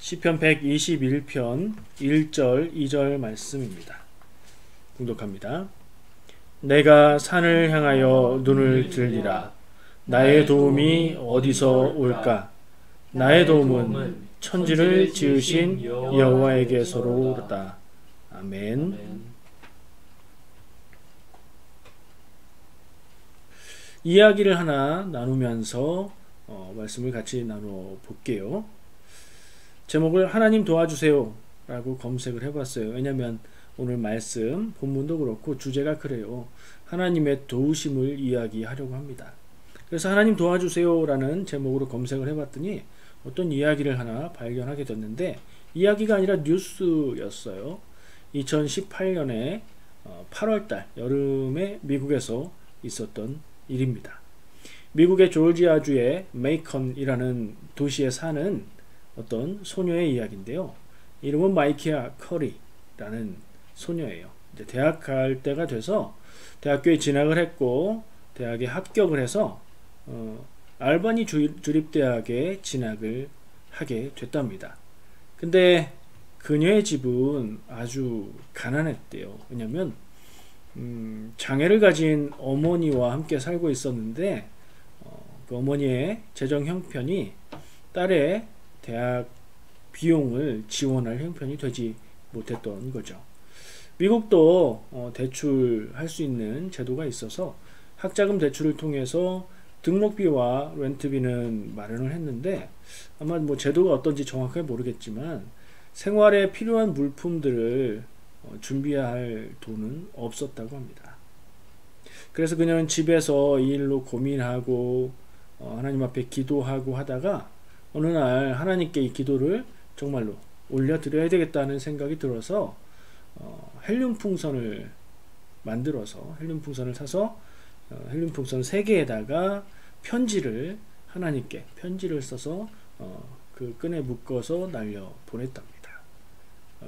시편 121편 1절 2절 말씀입니다. 공독합니다. 내가 산을 향하여 눈을 들리라. 나의 도움이 어디서 올까? 나의 도움은 천지를 지으신 여호와에게서로 오르다. 아멘. 이야기를 하나 나누면서 말씀을 같이 나눠 볼게요. 제목을 하나님 도와주세요 라고 검색을 해봤어요. 왜냐면 오늘 말씀 본문도 그렇고 주제가 그래요. 하나님의 도우심을 이야기하려고 합니다. 그래서 하나님 도와주세요 라는 제목으로 검색을 해봤더니 어떤 이야기를 하나 발견하게 됐는데, 이야기가 아니라 뉴스였어요. 2018년에 8월달 여름에 미국에서 있었던 일입니다. 미국의 조지아주의 메이컨이라는 도시에 사는 어떤 소녀의 이야기인데요. 이름은 마이키아 커리라는 소녀예요. 이제 대학 갈 때가 돼서 대학교에 진학을 했고 대학에 합격을 해서 알바니 주립대학에 진학을 하게 됐답니다. 근데 그녀의 집은 아주 가난했대요. 왜냐면 장애를 가진 어머니와 함께 살고 있었는데 그 어머니의 재정 형편이 딸의 대학 비용을 지원할 형편이 되지 못했던 거죠. 미국도 대출할 수 있는 제도가 있어서 학자금 대출을 통해서 등록비와 렌트비는 마련을 했는데, 아마 제도가 어떤지 정확하게 모르겠지만 생활에 필요한 물품들을 준비해야 할 돈은 없었다고 합니다. 그래서 그녀는 집에서 이 일로 고민하고 하나님 앞에 기도하고 하다가 어느 날 하나님께 이 기도를 정말로 올려드려야 되겠다는 생각이 들어서 헬륨 풍선을 만들어서 헬륨 풍선을 사서 헬륨 풍선 3개에다가 하나님께 편지를 써서 그 끈에 묶어서 날려 보냈답니다.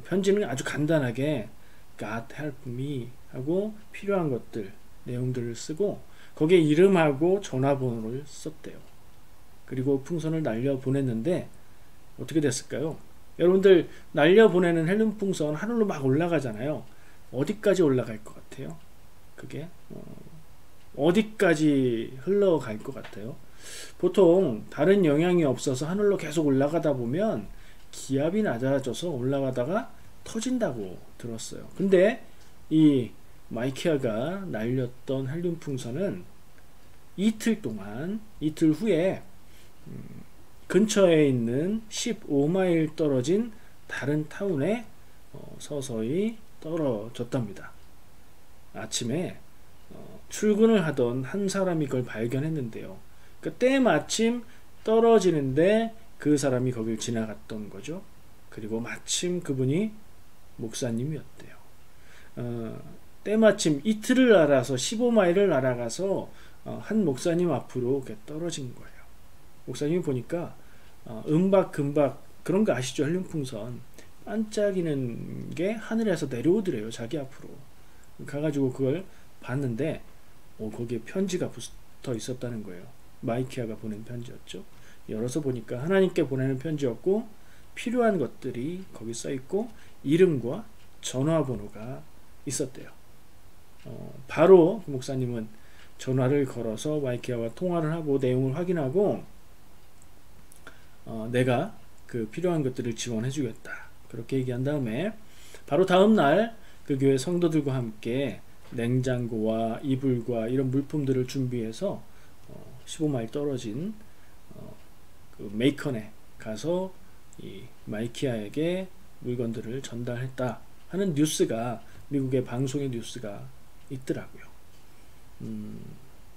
편지는 아주 간단하게 God help me 하고 필요한 것들 내용들을 쓰고 거기에 이름하고 전화번호를 썼대요. 그리고 풍선을 날려 보냈는데 어떻게 됐을까요? 여러분들 날려 보내는 헬륨 풍선 하늘로 막 올라가잖아요. 어디까지 올라갈 것 같아요? 그게 어디까지 흘러갈 것 같아요? 보통 다른 영향이 없어서 하늘로 계속 올라가다 보면 기압이 낮아져서 올라가다가 터진다고 들었어요. 근데 이 마이키아가 날렸던 헬륨 풍선은 이틀 후에 근처에 있는 15마일 떨어진 다른 타운에 서서히 떨어졌답니다. 아침에 출근을 하던 한 사람이 그걸 발견했는데요. 때마침 떨어지는데 그 사람이 거길 지나갔던 거죠. 그리고 마침 그분이 목사님이었대요. 때마침 이틀을 날아서 15마일을 날아가서 한 목사님 앞으로 떨어진 거예요. 목사님이 보니까 은박 금박 그런 거 아시죠? 헬륨풍선 반짝이는 게 하늘에서 내려오더래요. 자기 앞으로 가가지고 그걸 봤는데 거기에 편지가 붙어 있었다는 거예요. 마이키아가 보낸 편지였죠. 열어서 보니까 하나님께 보내는 편지였고 필요한 것들이 거기 써있고 이름과 전화번호가 있었대요. 바로 그 목사님은 전화를 걸어서 마이키아와 통화를 하고 내용을 확인하고 내가 그 필요한 것들을 지원해 주겠다 그렇게 얘기한 다음에 바로 다음날 그 교회 성도들과 함께 냉장고와 이불과 이런 물품들을 준비해서 15마일 떨어진 그 메이컨에 가서 이 마이키아에게 물건들을 전달했다 하는 뉴스가 미국의 방송의 뉴스가 있더라고요.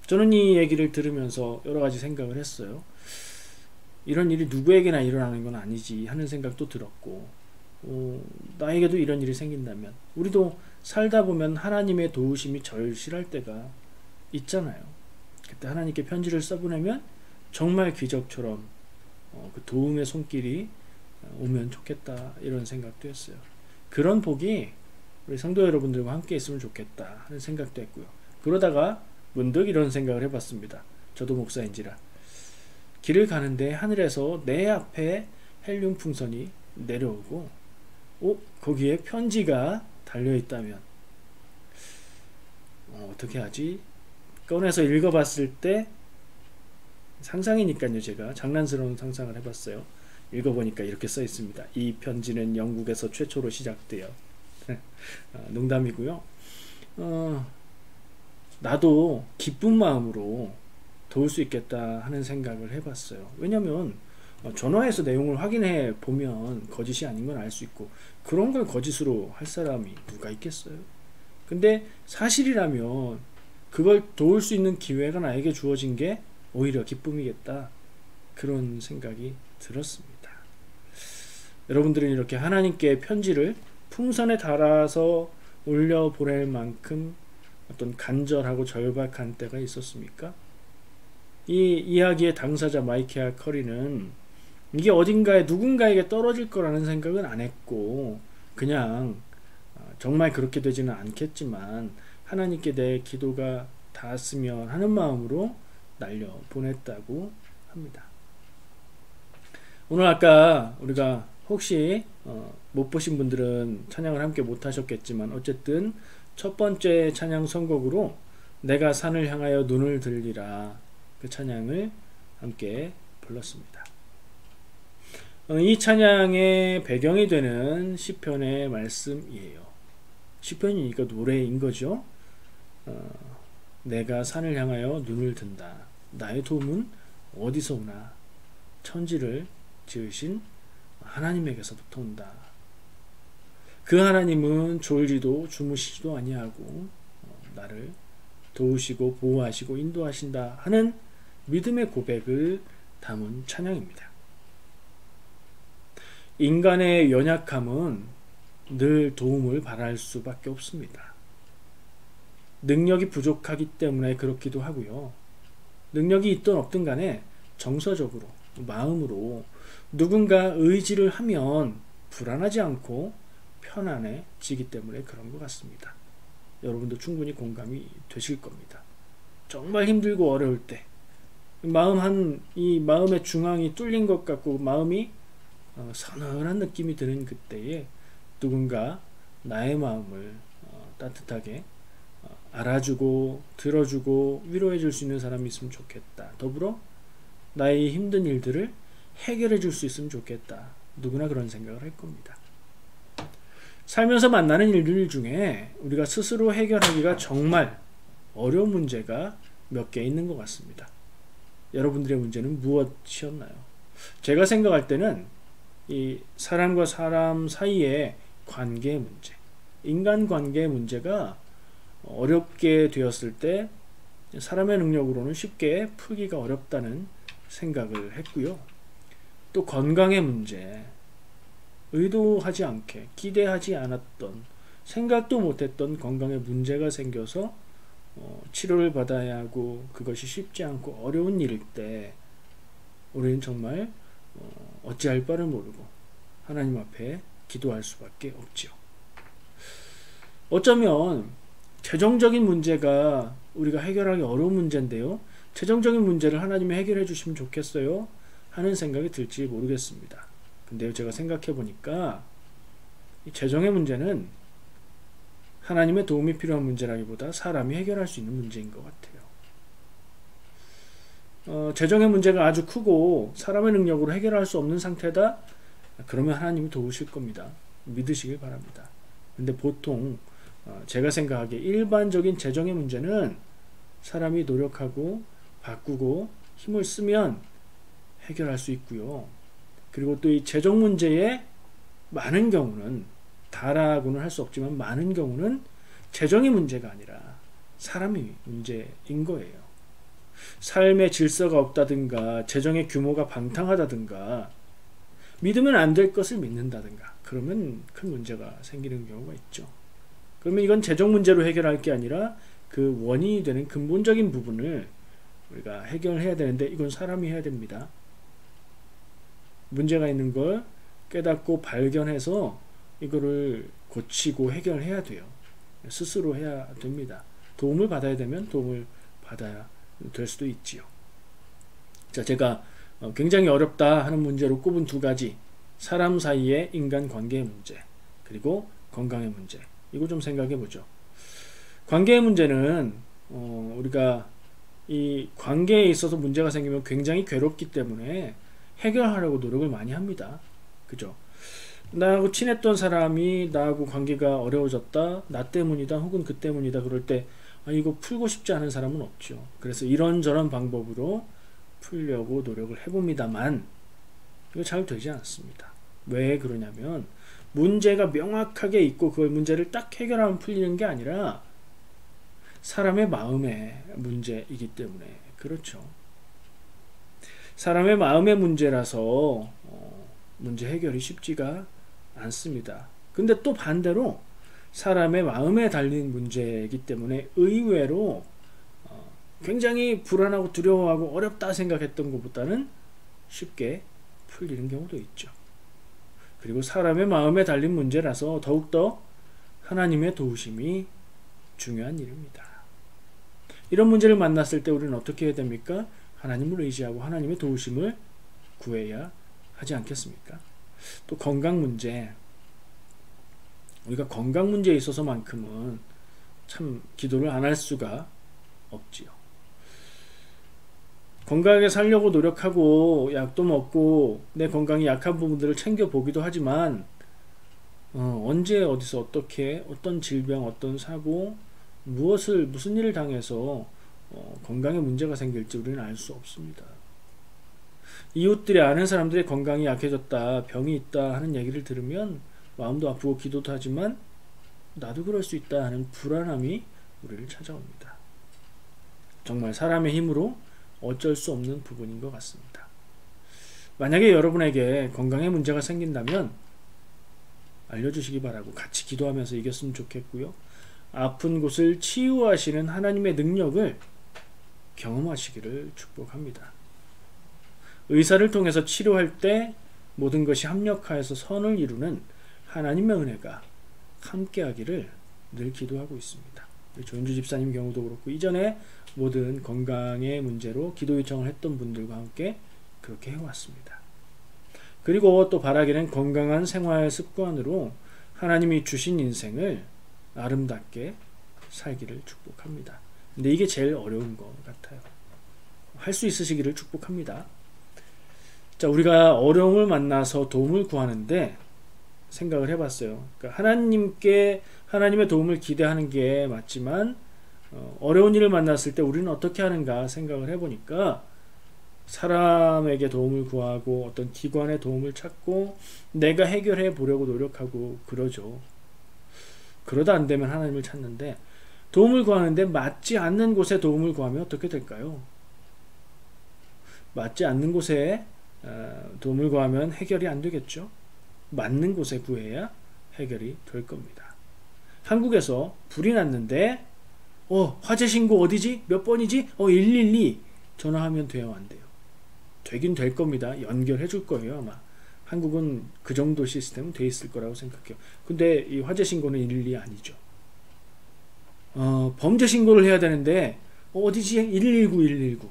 저는 이 얘기를 들으면서 여러 가지 생각을 했어요. 이런 일이 누구에게나 일어나는 건 아니지 하는 생각도 들었고 나에게도 이런 일이 생긴다면 우리도 살다 보면 하나님의 도우심이 절실할 때가 있잖아요. 그때 하나님께 편지를 써보내면 정말 기적처럼 그 도움의 손길이 오면 좋겠다 이런 생각도 했어요. 그런 복이 우리 성도 여러분들과 함께 있으면 좋겠다 하는 생각도 했고요. 그러다가 문득 이런 생각을 해봤습니다. 저도 목사인지라 길을 가는데 하늘에서 내 앞에 헬륨 풍선이 내려오고 거기에 편지가 달려있다면 어떻게 하지? 꺼내서 읽어봤을 때 상상이니까요. 제가 장난스러운 상상을 해봤어요. 읽어보니까 이렇게 써 있습니다. 이 편지는 영국에서 최초로 시작되어 농담이고요. 나도 기쁜 마음으로 도울 수 있겠다 하는 생각을 해봤어요. 왜냐면 전화해서 내용을 확인해 보면 거짓이 아닌 건 알 수 있고, 그런 걸 거짓으로 할 사람이 누가 있겠어요? 근데 사실이라면 그걸 도울 수 있는 기회가 나에게 주어진 게 오히려 기쁨이겠다, 그런 생각이 들었습니다. 여러분들은 이렇게 하나님께 편지를 풍선에 달아서 올려 보낼 만큼 어떤 간절하고 절박한 때가 있었습니까? 이 이야기의 당사자 마이케아 커리는 이게 어딘가에 누군가에게 떨어질 거라는 생각은 안 했고, 그냥 정말 그렇게 되지는 않겠지만 하나님께 내 기도가 닿았으면 하는 마음으로 날려 보냈다고 합니다. 오늘 아까 우리가 혹시 못 보신 분들은 찬양을 함께 못 하셨겠지만, 어쨌든 첫 번째 찬양 선곡으로 내가 산을 향하여 눈을 들리라, 그 찬양을 함께 불렀습니다. 이 찬양의 배경이 되는 시편의 말씀이에요. 시편이니까 노래인 거죠. 내가 산을 향하여 눈을 든다. 나의 도움은 어디서 오나? 천지를 지으신 하나님에게서부터 온다. 그 하나님은 졸지도 주무시지도 아니하고 나를 도우시고 보호하시고 인도하신다 하는 믿음의 고백을 담은 찬양입니다. 인간의 연약함은 늘 도움을 바랄 수밖에 없습니다. 능력이 부족하기 때문에 그렇기도 하고요. 능력이 있든 없든 간에 정서적으로, 마음으로 누군가 의지를 하면 불안하지 않고 편안해지기 때문에 그런 것 같습니다. 여러분도 충분히 공감이 되실 겁니다. 정말 힘들고 어려울 때, 이 마음의 중앙이 뚫린 것 같고 마음이 서늘한 느낌이 드는 그때에 누군가 나의 마음을 따뜻하게 알아주고 들어주고 위로해 줄 수 있는 사람이 있으면 좋겠다. 더불어 나의 힘든 일들을 해결해 줄 수 있으면 좋겠다. 누구나 그런 생각을 할 겁니다. 살면서 만나는 일들 중에 우리가 스스로 해결하기가 정말 어려운 문제가 몇 개 있는 것 같습니다. 여러분들의 문제는 무엇이었나요? 제가 생각할 때는 이 사람과 사람 사이의 관계의 문제, 인간관계의 문제가 어렵게 되었을 때 사람의 능력으로는 쉽게 풀기가 어렵다는 생각을 했고요. 또 건강의 문제, 의도하지 않게 기대하지 않았던, 생각도 못했던 건강에 문제가 생겨서 치료를 받아야 하고 그것이 쉽지 않고 어려운 일일 때 우리는 정말 어찌할 바를 모르고 하나님 앞에 기도할 수밖에 없지요. 어쩌면 재정적인 문제가 우리가 해결하기 어려운 문제인데요, 재정적인 문제를 하나님이 해결해 주시면 좋겠어요 하는 생각이 들지 모르겠습니다. 근데 제가 생각해 보니까 이 재정의 문제는 하나님의 도움이 필요한 문제라기보다 사람이 해결할 수 있는 문제인 것 같아요. 재정의 문제가 아주 크고 사람의 능력으로 해결할 수 없는 상태다? 그러면 하나님이 도우실 겁니다. 믿으시길 바랍니다. 근데 보통 제가 생각하기에 일반적인 재정의 문제는 사람이 노력하고 바꾸고 힘을 쓰면 해결할 수 있고요. 그리고 또 이 재정 문제의 많은 경우는, 다라고는 할 수 없지만 많은 경우는 재정의 문제가 아니라 사람의 문제인 거예요. 삶의 질서가 없다든가 재정의 규모가 방탕하다든가 믿으면 안 될 것을 믿는다든가 그러면 큰 문제가 생기는 경우가 있죠. 그러면 이건 재정 문제로 해결할 게 아니라 그 원인이 되는 근본적인 부분을 우리가 해결해야 되는데 이건 사람이 해야 됩니다. 문제가 있는 걸 깨닫고 발견해서 이거를 고치고 해결해야 돼요. 스스로 해야 됩니다. 도움을 받아야 되면 도움을 받아야 될 수도 있지요. 자, 제가 굉장히 어렵다 하는 문제로 꼽은 두 가지, 사람 사이의 인간관계의 문제, 그리고 건강의 문제. 이거 좀 생각해 보죠. 관계의 문제는 우리가 이 관계에 있어서 문제가 생기면 굉장히 괴롭기 때문에 해결하려고 노력을 많이 합니다. 그죠? 나하고 친했던 사람이 나하고 관계가 어려워졌다, 나 때문이다 혹은 그 때문이다 그럴 때 이거 풀고 싶지 않은 사람은 없죠. 그래서 이런저런 방법으로 풀려고 노력을 해봅니다만 이거 잘 되지 않습니다. 왜 그러냐면 문제가 명확하게 있고 그 문제를 딱 해결하면 풀리는 게 아니라 사람의 마음의 문제이기 때문에. 그렇죠. 사람의 마음의 문제라서 문제 해결이 쉽지가 않습니다. 근데 또 반대로 사람의 마음에 달린 문제이기 때문에 의외로 굉장히 불안하고 두려워하고 어렵다 생각했던 것보다는 쉽게 풀리는 경우도 있죠. 그리고 사람의 마음에 달린 문제라서 더욱더 하나님의 도우심이 중요한 일입니다. 이런 문제를 만났을 때 우리는 어떻게 해야 됩니까? 하나님을 의지하고 하나님의 도우심을 구해야 하지 않겠습니까? 또 건강 문제, 우리가 건강 문제에 있어서만큼은 참 기도를 안 할 수가 없지요. 건강하게 살려고 노력하고 약도 먹고 내 건강이 약한 부분들을 챙겨보기도 하지만 언제 어디서 어떻게 어떤 질병 어떤 사고 무슨 일을 당해서 건강에 문제가 생길지 우리는 알 수 없습니다. 이웃들이 아는 사람들의 건강이 약해졌다, 병이 있다 하는 얘기를 들으면 마음도 아프고 기도도 하지만 나도 그럴 수 있다 하는 불안함이 우리를 찾아옵니다. 정말 사람의 힘으로 어쩔 수 없는 부분인 것 같습니다. 만약에 여러분에게 건강에 문제가 생긴다면 알려주시기 바라고 같이 기도하면서 이겼으면 좋겠고요. 아픈 곳을 치유하시는 하나님의 능력을 경험하시기를 축복합니다. 의사를 통해서 치료할 때 모든 것이 합력하여서 선을 이루는 하나님의 은혜가 함께하기를 늘 기도하고 있습니다. 조윤주 집사님 경우도 그렇고 이전에 모든 건강의 문제로 기도 요청을 했던 분들과 함께 그렇게 해왔습니다. 그리고 또 바라기는 건강한 생활 습관으로 하나님이 주신 인생을 아름답게 살기를 축복합니다. 근데 이게 제일 어려운 것 같아요. 할 수 있으시기를 축복합니다. 자, 우리가 어려움을 만나서 도움을 구하는데 생각을 해봤어요. 그러니까 하나님의 도움을 기대하는 게 맞지만 어려운 일을 만났을 때 우리는 어떻게 하는가 생각을 해보니까 사람에게 도움을 구하고 어떤 기관의 도움을 찾고 내가 해결해 보려고 노력하고 그러죠. 그러다 안 되면 하나님을 찾는데 도움을 구하는데 맞지 않는 곳에 도움을 구하면 어떻게 될까요? 맞지 않는 곳에 도움을 구하면 해결이 안 되겠죠. 맞는 곳에 구해야 해결이 될 겁니다. 한국에서 불이 났는데 화재 신고 어디지? 몇 번이지? 112 전화하면 돼요, 안 돼요? 되긴 될 겁니다. 연결해 줄 거예요, 아마. 한국은 그 정도 시스템은 돼 있을 거라고 생각해요. 근데 이 화재 신고는 112 아니죠. 범죄 신고를 해야 되는데 어디지? 119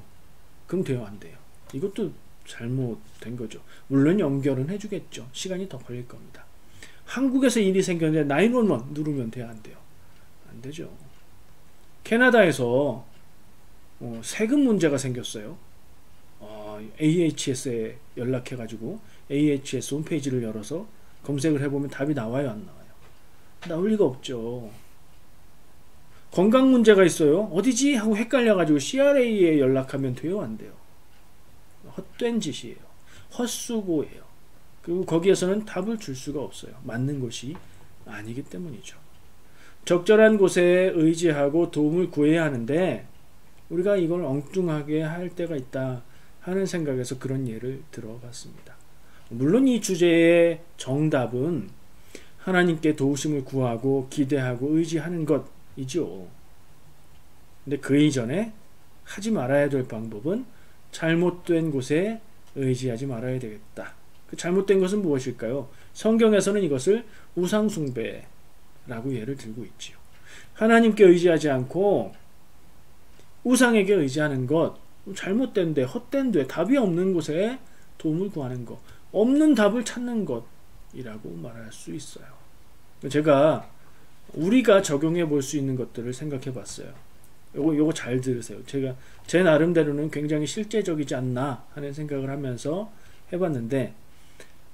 그럼 돼요, 안 돼요? 이것도 잘못된 거죠. 물론 연결은 해주겠죠. 시간이 더 걸릴 겁니다. 한국에서 일이 생겼는데 911 누르면 돼요, 안 돼요? 안 되죠. 캐나다에서 세금 문제가 생겼어요. AHS에 연락해가지고 AHS 홈페이지를 열어서 검색을 해보면 답이 나와요, 안 나와요? 나올 리가 없죠. 건강 문제가 있어요. 어디지? 하고 헷갈려가지고 CRA에 연락하면 돼요, 안 돼요? 헛된 짓이에요. 헛수고예요. 그리고 거기에서는 답을 줄 수가 없어요. 맞는 것이 아니기 때문이죠. 적절한 곳에 의지하고 도움을 구해야 하는데 우리가 이걸 엉뚱하게 할 때가 있다 하는 생각에서 그런 예를 들어봤습니다. 물론 이 주제의 정답은 하나님께 도우심을 구하고 기대하고 의지하는 것이죠. 근데 그 이전에 하지 말아야 될 방법은 잘못된 곳에 의지하지 말아야 되겠다. 그 잘못된 것은 무엇일까요? 성경에서는 이것을 우상숭배라고 예를 들고 있지요. 하나님께 의지하지 않고 우상에게 의지하는 것, 잘못된 데, 헛된 데, 답이 없는 곳에 도움을 구하는 것, 없는 답을 찾는 것이라고 말할 수 있어요. 제가 우리가 적용해 볼 수 있는 것들을 생각해 봤어요. 요거 잘 들으세요. 제가 제 나름대로는 굉장히 실제적이지 않나 하는 생각을 하면서 해봤는데,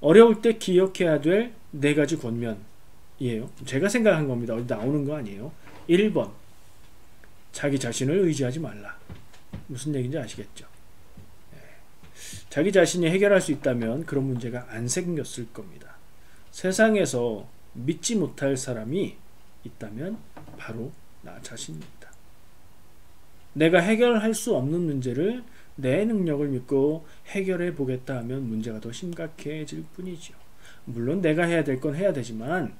어려울 때 기억해야 될 4가지 권면이에요. 제가 생각한 겁니다. 어디 나오는 거 아니에요. 1번, 자기 자신을 의지하지 말라. 무슨 얘기인지 아시겠죠? 자기 자신이 해결할 수 있다면 그런 문제가 안 생겼을 겁니다. 세상에서 믿지 못할 사람이 있다면 바로 나 자신입니다. 내가 해결할 수 없는 문제를 내 능력을 믿고 해결해 보겠다 하면 문제가 더 심각해질 뿐이죠. 물론 내가 해야 될 건 해야 되지만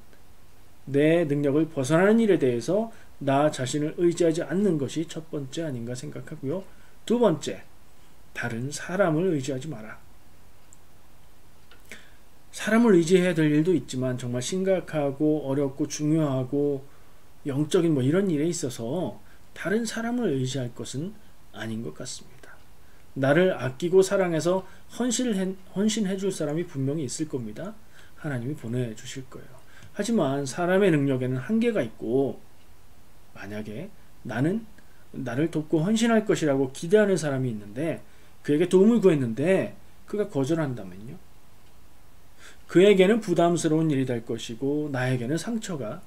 내 능력을 벗어나는 일에 대해서 나 자신을 의지하지 않는 것이 첫 번째 아닌가 생각하고요. 두 번째, 다른 사람을 의지하지 마라. 사람을 의지해야 될 일도 있지만 정말 심각하고 어렵고 중요하고 영적인 이런 일에 있어서 다른 사람을 의지할 것은 아닌 것 같습니다. 나를 아끼고 사랑해서 헌신해 줄 사람이 분명히 있을 겁니다. 하나님이 보내주실 거예요. 하지만 사람의 능력에는 한계가 있고, 만약에 나는 나를 돕고 헌신할 것이라고 기대하는 사람이 있는데 그에게 도움을 구했는데 그가 거절한다면요, 그에게는 부담스러운 일이 될 것이고 나에게는 상처가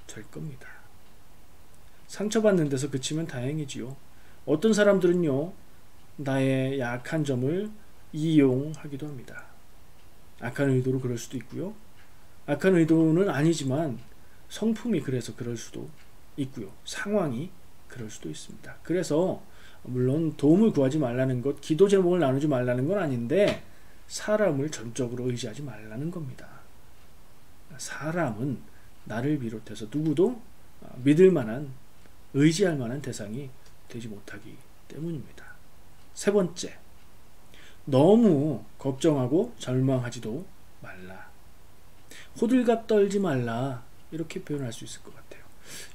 될 겁니다. 상처받는 데서 그치면 다행이지요. 어떤 사람들은요, 나의 약한 점을 이용하기도 합니다. 악한 의도로 그럴 수도 있고요. 악한 의도는 아니지만 성품이 그래서 그럴 수도 있고요. 상황이 그럴 수도 있습니다. 그래서 물론 도움을 구하지 말라는 것, 기도 제목을 나누지 말라는 건 아닌데 사람을 전적으로 의지하지 말라는 겁니다. 사람은 나를 비롯해서 누구도 믿을 만한, 의지할 만한 대상이 되지 못하기 때문입니다. 세 번째, 너무 걱정하고 절망하지도 말라. 호들갑 떨지 말라, 이렇게 표현할 수 있을 것 같아요.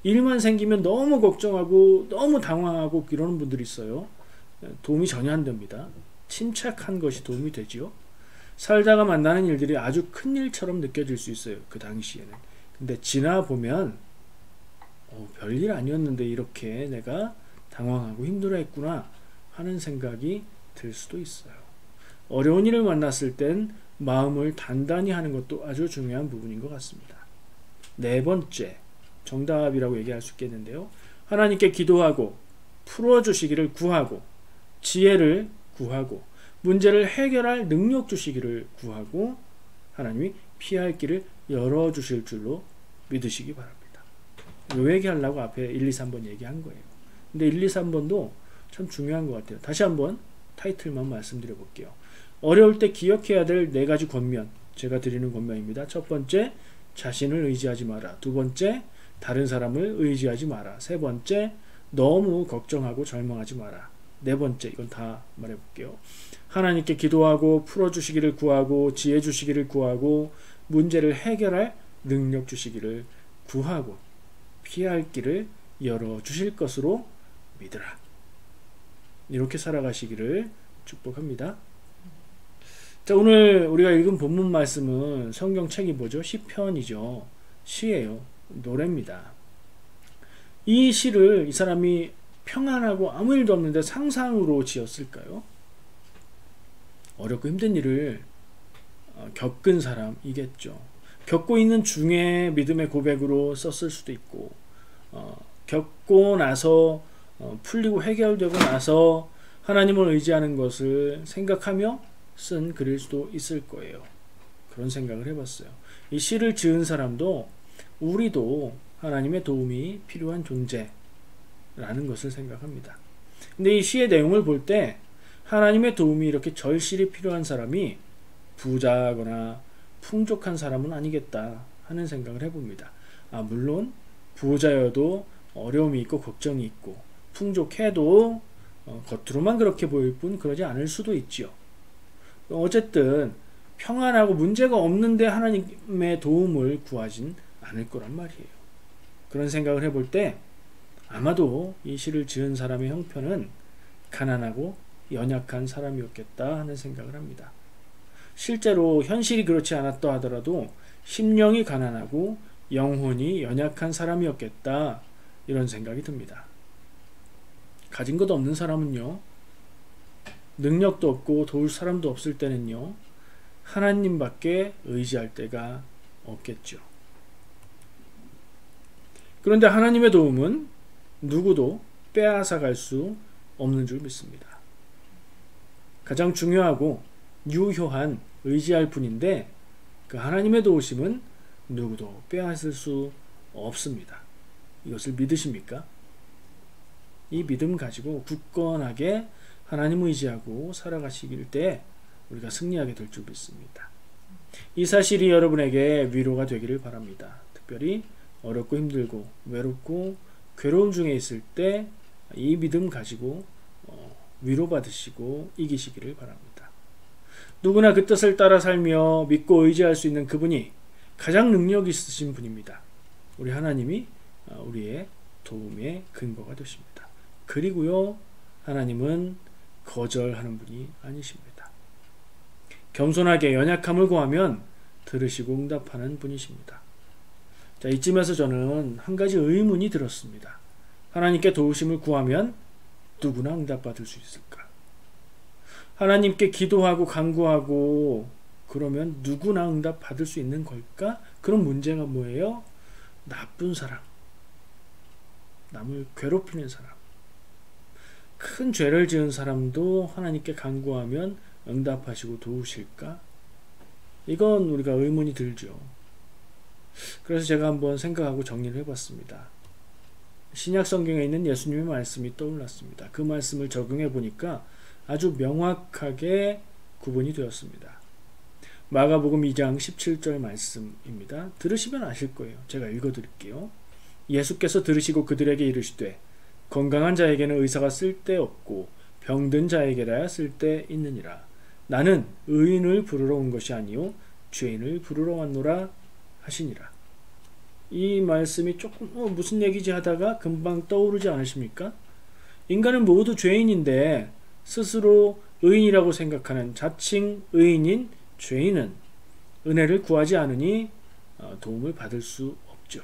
일만 생기면 너무 걱정하고 너무 당황하고 이러는 분들이 있어요. 도움이 전혀 안 됩니다. 침착한 것이 도움이 되지요. 살다가 만나는 일들이 아주 큰 일처럼 느껴질 수 있어요, 그 당시에는. 근데 지나보면 별일 아니었는데 이렇게 내가 당황하고 힘들어했구나 하는 생각이 들 수도 있어요. 어려운 일을 만났을 땐 마음을 단단히 하는 것도 아주 중요한 부분인 것 같습니다. 네 번째, 정답이라고 얘기할 수 있겠는데요. 하나님께 기도하고 풀어주시기를 구하고 지혜를 구하고 문제를 해결할 능력 주시기를 구하고 하나님이 피할 길을 열어주실 줄로 믿으시기 바랍니다. 요 얘기하려고 앞에 1, 2, 3번 얘기한 거예요. 근데 1, 2, 3번도 참 중요한 것 같아요. 다시 한번 타이틀만 말씀드려 볼게요. 어려울 때 기억해야 될 4가지 권면, 제가 드리는 권면입니다. 첫 번째, 자신을 의지하지 마라. 두 번째, 다른 사람을 의지하지 마라. 세 번째, 너무 걱정하고 절망하지 마라. 네 번째, 이건 다 말해볼게요. 하나님께 기도하고 풀어주시기를 구하고 지혜 주시기를 구하고 문제를 해결할 능력 주시기를 구하고 피할 길을 열어주실 것으로 믿으라. 이렇게 살아가시기를 축복합니다. 자, 오늘 우리가 읽은 본문 말씀은 성경책이 뭐죠? 시편이죠. 시예요. 노래입니다. 이 시를 이 사람이 평안하고 아무 일도 없는데 상상으로 지었을까요? 어렵고 힘든 일을 겪은 사람이겠죠. 겪고 있는 중에 믿음의 고백으로 썼을 수도 있고, 겪고 나서 풀리고 해결되고 나서 하나님을 의지하는 것을 생각하며 쓴 글일 수도 있을 거예요. 그런 생각을 해봤어요. 이 시를 지은 사람도 우리도 하나님의 도움이 필요한 존재라는 것을 생각합니다. 근데 이 시의 내용을 볼 때 하나님의 도움이 이렇게 절실히 필요한 사람이 부자거나 풍족한 사람은 아니겠다 하는 생각을 해봅니다. 물론 부자여도 어려움이 있고 걱정이 있고 풍족해도 겉으로만 그렇게 보일 뿐 그러지 않을 수도 있지요. 어쨌든 평안하고 문제가 없는데 하나님의 도움을 구하진 않을 거란 말이에요. 그런 생각을 해볼 때 아마도 이 시를 지은 사람의 형편은 가난하고 연약한 사람이었겠다 하는 생각을 합니다. 실제로 현실이 그렇지 않았다 하더라도 심령이 가난하고 영혼이 연약한 사람이었겠다, 이런 생각이 듭니다. 가진 것 없는 사람은요, 능력도 없고 도울 사람도 없을 때는요, 하나님밖에 의지할 데가 없겠죠. 그런데 하나님의 도움은 누구도 빼앗아갈 수 없는 줄 믿습니다. 가장 중요하고 유효한 의지할 뿐인데 그 하나님의 도우심은 누구도 빼앗을 수 없습니다. 이것을 믿으십니까? 이 믿음 가지고 굳건하게 하나님 의지하고 살아가시길 때 우리가 승리하게 될 줄 믿습니다. 이 사실이 여러분에게 위로가 되기를 바랍니다. 특별히 어렵고 힘들고 외롭고 괴로움 중에 있을 때 이 믿음 가지고 위로받으시고 이기시기를 바랍니다. 누구나 그 뜻을 따라 살며 믿고 의지할 수 있는 그분이 가장 능력 있으신 분입니다. 우리 하나님이 우리의 도움의 근거가 되십니다. 그리고요, 하나님은 거절하는 분이 아니십니다. 겸손하게 연약함을 구하면 들으시고 응답하는 분이십니다. 자, 이쯤에서 저는 한 가지 의문이 들었습니다. 하나님께 도우심을 구하면 누구나 응답받을 수 있을까? 하나님께 기도하고 간구하고 그러면 누구나 응답받을 수 있는 걸까? 그런 문제가 뭐예요? 나쁜 사람, 남을 괴롭히는 사람, 큰 죄를 지은 사람도 하나님께 간구하면 응답하시고 도우실까? 이건 우리가 의문이 들죠. 그래서 제가 한번 생각하고 정리를 해봤습니다. 신약 성경에 있는 예수님의 말씀이 떠올랐습니다. 그 말씀을 적용해 보니까 아주 명확하게 구분이 되었습니다. 마가복음 2장 17절 말씀입니다. 들으시면 아실 거예요. 제가 읽어드릴게요. 예수께서 들으시고 그들에게 이르시되 건강한 자에게는 의사가 쓸데없고 병든 자에게라야 쓸데있느니라. 나는 의인을 부르러 온 것이 아니요 죄인을 부르러 왔노라 하시니라. 이 말씀이 조금 무슨 얘기지 하다가 금방 떠오르지 않으십니까? 인간은 모두 죄인인데 스스로 의인이라고 생각하는 자칭 의인인 죄인은 은혜를 구하지 않으니 도움을 받을 수 없죠.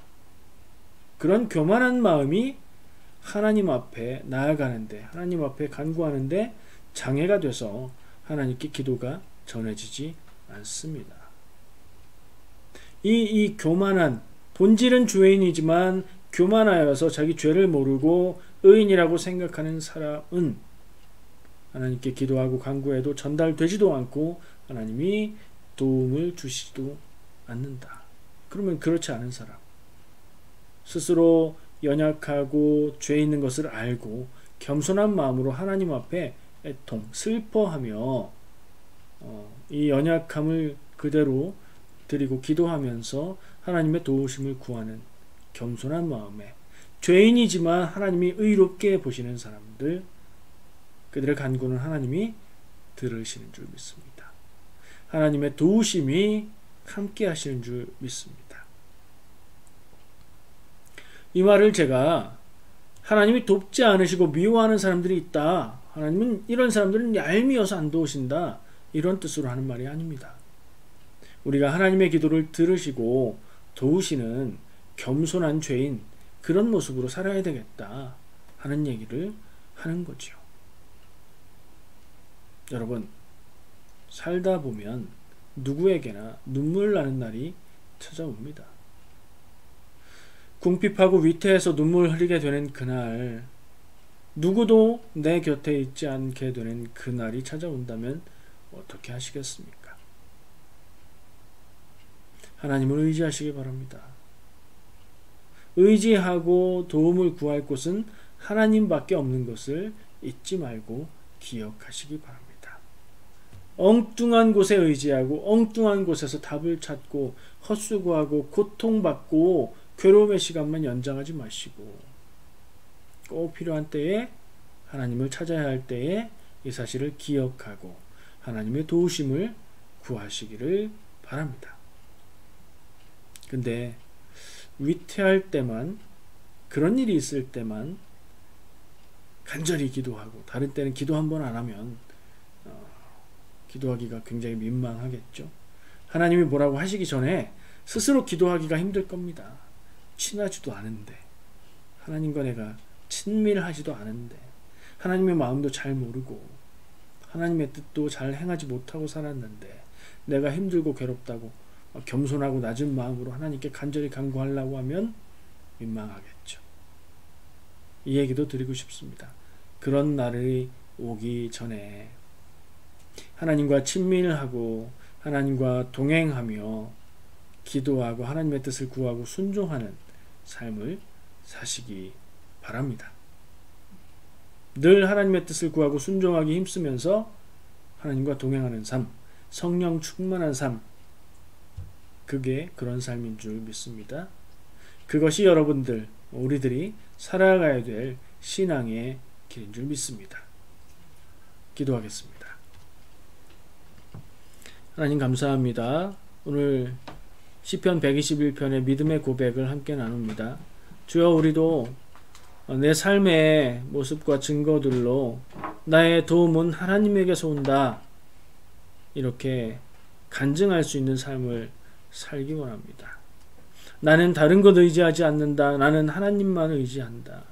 그런 교만한 마음이 하나님 앞에 나아가는데, 하나님 앞에 간구하는데 장애가 돼서 하나님께 기도가 전해지지 않습니다. 이 교만한, 본질은 죄인이지만 교만하여서 자기 죄를 모르고 의인이라고 생각하는 사람은 하나님께 기도하고 간구해도 전달되지도 않고 하나님이 도움을 주시지도 않는다. 그러면 그렇지 않은 사람, 스스로 연약하고 죄 있는 것을 알고 겸손한 마음으로 하나님 앞에 애통, 슬퍼하며 이 연약함을 그대로 드리고 기도하면서 하나님의 도우심을 구하는 겸손한 마음에 죄인이지만 하나님이 의롭게 보시는 사람들, 그들의 간구는 하나님이 들으시는 줄 믿습니다. 하나님의 도우심이 함께 하시는 줄 믿습니다. 이 말을 제가 하나님이 돕지 않으시고 미워하는 사람들이 있다, 하나님은 이런 사람들은 얄미워서 안 도우신다, 이런 뜻으로 하는 말이 아닙니다. 우리가 하나님의 기도를 들으시고 도우시는 겸손한 죄인, 그런 모습으로 살아야 되겠다 하는 얘기를 하는 거죠. 여러분, 살다 보면 누구에게나 눈물 나는 날이 찾아옵니다. 궁핍하고 위태해서 눈물 흘리게 되는 그날, 누구도 내 곁에 있지 않게 되는 그날이 찾아온다면 어떻게 하시겠습니까? 하나님을 의지하시기 바랍니다. 의지하고 도움을 구할 곳은 하나님밖에 없는 것을 잊지 말고 기억하시기 바랍니다. 엉뚱한 곳에 의지하고 엉뚱한 곳에서 답을 찾고 헛수고하고 고통받고 괴로움의 시간만 연장하지 마시고 꼭 필요한 때에 하나님을 찾아야 할 때에 이 사실을 기억하고 하나님의 도우심을 구하시기를 바랍니다. 근데 위태할 때만, 그런 일이 있을 때만 간절히 기도하고 다른 때는 기도 한 번 안 하면 기도하기가 굉장히 민망하겠죠. 하나님이 뭐라고 하시기 전에 스스로 기도하기가 힘들 겁니다. 친하지도 않은데, 하나님과 내가 친밀하지도 않은데, 하나님의 마음도 잘 모르고 하나님의 뜻도 잘 행하지 못하고 살았는데, 내가 힘들고 괴롭다고 겸손하고 낮은 마음으로 하나님께 간절히 간구하려고 하면 민망하겠죠. 이 얘기도 드리고 싶습니다. 그런 날이 오기 전에 하나님과 친밀하고 하나님과 동행하며 기도하고 하나님의 뜻을 구하고 순종하는 삶을 사시기 바랍니다. 늘 하나님의 뜻을 구하고 순종하기 힘쓰면서 하나님과 동행하는 삶, 성령 충만한 삶, 그게 그런 삶인 줄 믿습니다. 그것이 여러분들, 우리들이 살아가야 될 신앙의 길인 줄 믿습니다. 기도하겠습니다. 하나님 감사합니다. 오늘 시편 121편의 믿음의 고백을 함께 나눕니다. 주여, 우리도 내 삶의 모습과 증거들로 나의 도움은 하나님에게서 온다, 이렇게 간증할 수 있는 삶을 살기 원합니다. 나는 다른 것 의지하지 않는다. 나는 하나님만 의지한다.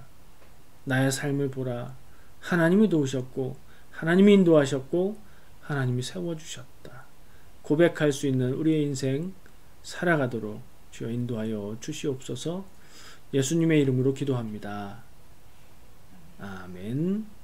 나의 삶을 보라. 하나님이 도우셨고 하나님이 인도하셨고 하나님이 세워주셨다. 고백할 수 있는 우리의 인생 살아가도록 주여 인도하여 주시옵소서. 예수님의 이름으로 기도합니다. 아멘.